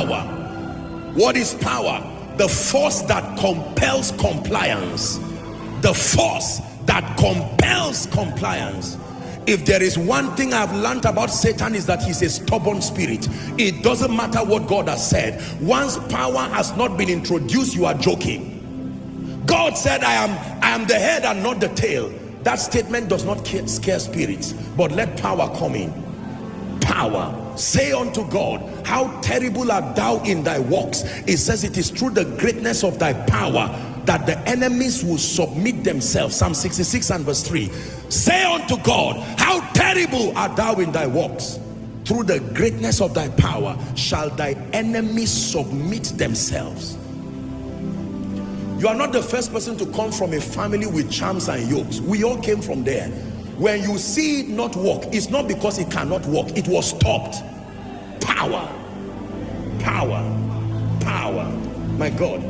power. What is power? The force that compels compliance. The force that compels compliance. If there is one thing I've learned about Satan, is that he's a stubborn spirit. It doesn't matter what God has said. Once power has not been introduced, you are joking. God said, I am the head and not the tail. That statement does not scare spirits, but let power come in. Power. Say unto God, how terrible art thou in thy works. It says it is through the greatness of thy power that the enemies will submit themselves. Psalm 66 and verse 3. Say unto God, how terrible art thou in thy works. Through the greatness of thy power shall thy enemies submit themselves. You are not the first person to come from a family with charms and yokes. We all came from there. When you see it not work, it's not because it cannot work. It was stopped. Power. Power. Power. My God.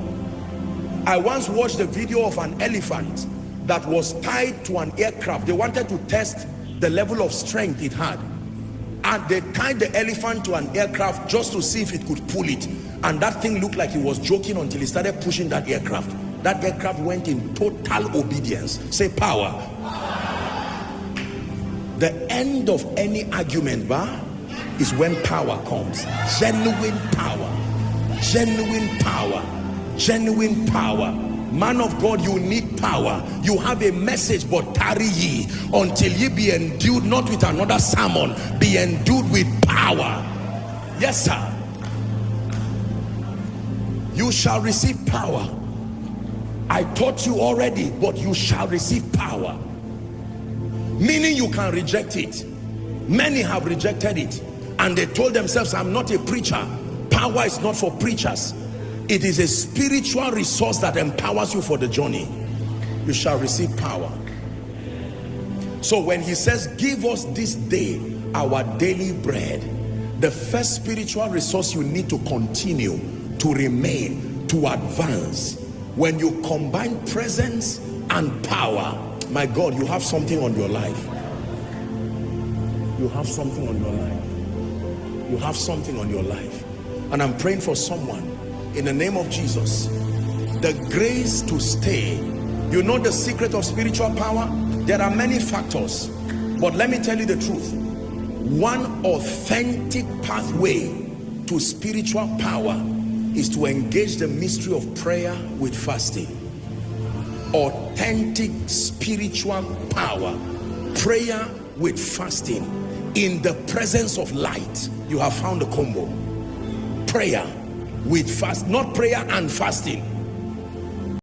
I once watched a video of an elephant that was tied to an aircraft. They wanted to test the level of strength it had. And they tied the elephant to an aircraft just to see if it could pull it. And that thing looked like he was joking until he started pushing that aircraft. That aircraft went in total obedience. Say power. The end of any argument, is when power comes. Genuine power. Genuine power. Genuine power. Man of God, you need power. You have a message, but tarry ye until ye be endued, not with another sermon, be endued with power. Yes, sir. You shall receive power. I taught you already, but you shall receive power. Meaning you can reject it. Many have rejected it, and they told themselves, I'm not a preacher. Power is not for preachers. It is a spiritual resource that empowers you for the journey. You shall receive power. So when he says, give us this day our daily bread, the first spiritual resource you need to continue, to remain, to advance. When you combine presence and power, my God, you have something on your life. You have something on your life. You have something on your life. And I'm praying for someone in the name of Jesus, the grace to stay. You know the secret of spiritual power? There are many factors, but let me tell you the truth. One authentic pathway to spiritual power is to engage the mystery of prayer with fasting. Authentic spiritual power, prayer with fasting, in the presence of light. You have found the combo. Prayer with fast, not prayer and fasting.